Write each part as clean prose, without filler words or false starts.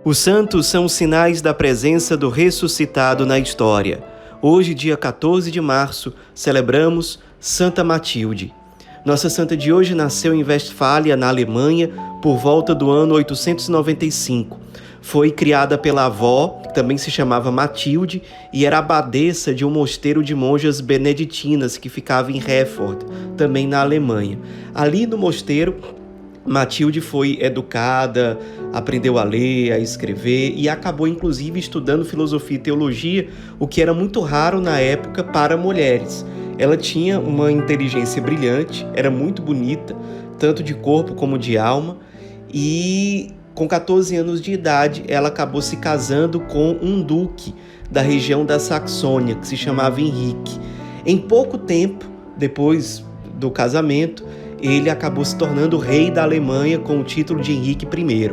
Os santos são sinais da presença do ressuscitado na história. Hoje, dia 14 de março, celebramos Santa Matilde. Nossa santa de hoje nasceu em Westfália, na Alemanha, por volta do ano 895. Foi criada pela avó, que também se chamava Matilde, e era abadesa de um mosteiro de monjas beneditinas que ficava em Herford, também na Alemanha. Ali no mosteiro, Matilde foi educada, aprendeu a ler, a escrever e acabou inclusive estudando filosofia e teologia, o que era muito raro na época para mulheres. Ela tinha uma inteligência brilhante, era muito bonita, tanto de corpo como de alma, e com 14 anos de idade ela acabou se casando com um duque da região da Saxônia, que se chamava Henrique. Em pouco tempo, depois do casamento, ele acabou se tornando rei da Alemanha com o título de Henrique I.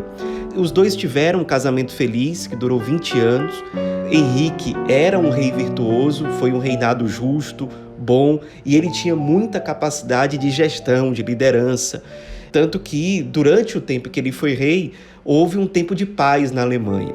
Os dois tiveram um casamento feliz, que durou 20 anos. Henrique era um rei virtuoso, foi um reinado justo, bom, e ele tinha muita capacidade de gestão, de liderança. Tanto que, durante o tempo que ele foi rei, houve um tempo de paz na Alemanha.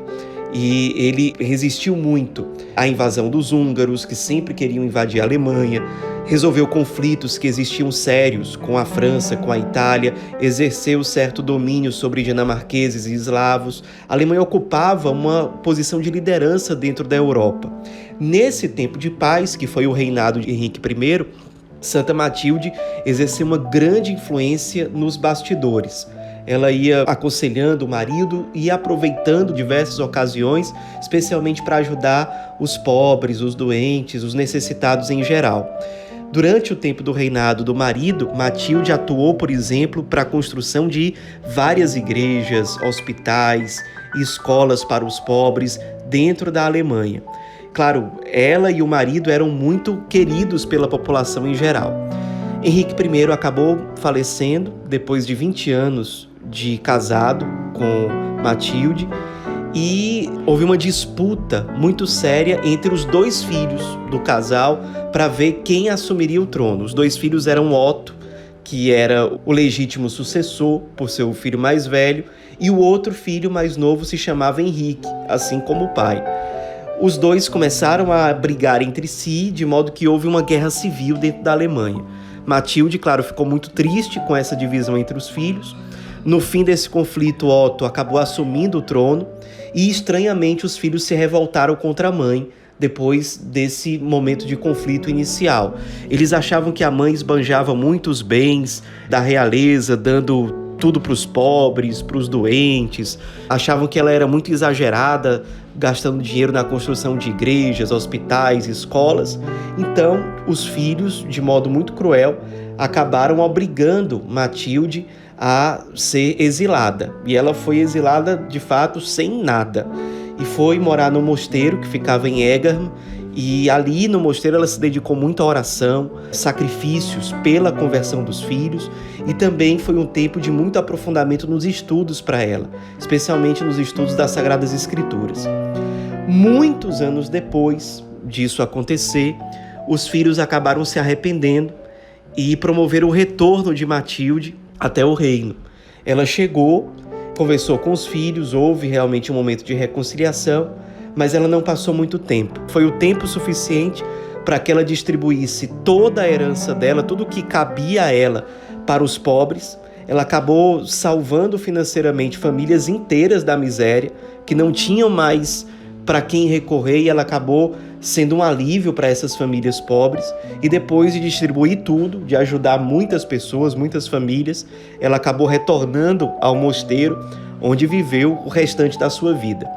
E ele resistiu muito à invasão dos húngaros, que sempre queriam invadir a Alemanha, resolveu conflitos que existiam sérios com a França, com a Itália, exerceu certo domínio sobre dinamarqueses e eslavos. A Alemanha ocupava uma posição de liderança dentro da Europa. Nesse tempo de paz, que foi o reinado de Henrique I, Santa Matilde exerceu uma grande influência nos bastidores. Ela ia aconselhando o marido e aproveitando diversas ocasiões, especialmente para ajudar os pobres, os doentes, os necessitados em geral. Durante o tempo do reinado do marido, Matilde atuou, por exemplo, para a construção de várias igrejas, hospitais e escolas para os pobres dentro da Alemanha. Claro, ela e o marido eram muito queridos pela população em geral. Henrique I acabou falecendo depois de 20 anos de casado com Matilde, e houve uma disputa muito séria entre os dois filhos do casal para ver quem assumiria o trono. Os dois filhos eram Otto, que era o legítimo sucessor por ser o filho mais velho, e o outro filho mais novo se chamava Henrique, assim como o pai. Os dois começaram a brigar entre si, de modo que houve uma guerra civil dentro da Alemanha. Matilde, claro, ficou muito triste com essa divisão entre os filhos. No fim desse conflito, Otto acabou assumindo o trono e, estranhamente, os filhos se revoltaram contra a mãe depois desse momento de conflito inicial. Eles achavam que a mãe esbanjava muitos bens da realeza, dando tudo para os pobres, para os doentes. Achavam que ela era muito exagerada, gastando dinheiro na construção de igrejas, hospitais, escolas. Então, os filhos, de modo muito cruel, acabaram obrigando Matilde a ser exilada. E ela foi exilada, de fato, sem nada. E foi morar no mosteiro, que ficava em Egerm, e ali no mosteiro ela se dedicou muito à oração, sacrifícios pela conversão dos filhos, e também foi um tempo de muito aprofundamento nos estudos para ela, especialmente nos estudos das Sagradas Escrituras. Muitos anos depois disso acontecer, os filhos acabaram se arrependendo e promoveram o retorno de Matilde até o reino. Ela chegou, conversou com os filhos, houve realmente um momento de reconciliação, mas ela não passou muito tempo. Foi o tempo suficiente para que ela distribuísse toda a herança dela, tudo que cabia a ela, para os pobres. Ela acabou salvando financeiramente famílias inteiras da miséria, que não tinham mais para quem recorrer, e ela acabou sendo um alívio para essas famílias pobres. E depois de distribuir tudo, de ajudar muitas pessoas, muitas famílias, ela acabou retornando ao mosteiro, onde viveu o restante da sua vida.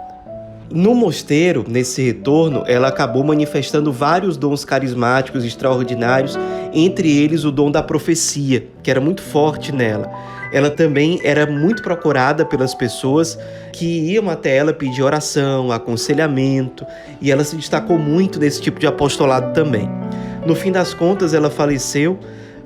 No mosteiro, nesse retorno, ela acabou manifestando vários dons carismáticos extraordinários, entre eles o dom da profecia, que era muito forte nela. Ela também era muito procurada pelas pessoas que iam até ela pedir oração, aconselhamento, e ela se destacou muito nesse tipo de apostolado também. No fim das contas, ela faleceu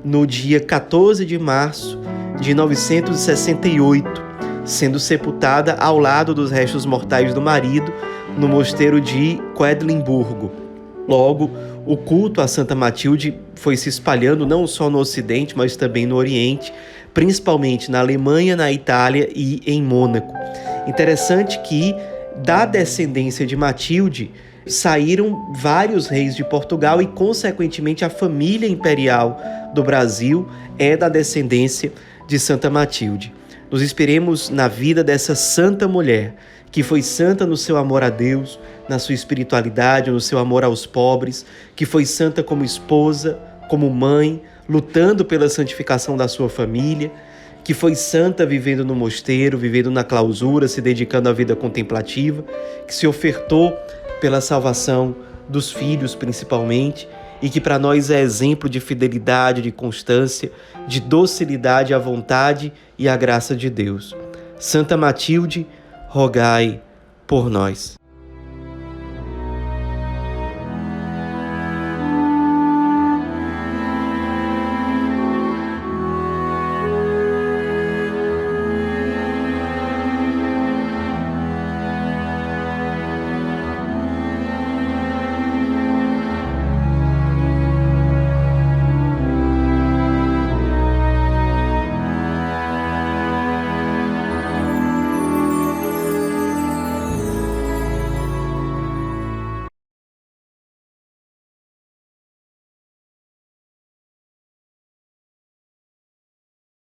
no dia 14 de março de 968, sendo sepultada ao lado dos restos mortais do marido no mosteiro de Quedlinburgo. Logo, o culto a Santa Matilde foi se espalhando não só no Ocidente, mas também no Oriente, principalmente na Alemanha, na Itália e em Mônaco. Interessante que da descendência de Matilde saíram vários reis de Portugal e, consequentemente, a família imperial do Brasil é da descendência de Santa Matilde. Nos inspiremos na vida dessa santa mulher, que foi santa no seu amor a Deus, na sua espiritualidade, no seu amor aos pobres, que foi santa como esposa, como mãe, lutando pela santificação da sua família, que foi santa vivendo no mosteiro, vivendo na clausura, se dedicando à vida contemplativa, que se ofertou pela salvação dos filhos principalmente, e que para nós é exemplo de fidelidade, de constância, de docilidade à vontade e à graça de Deus. Santa Matilde, rogai por nós.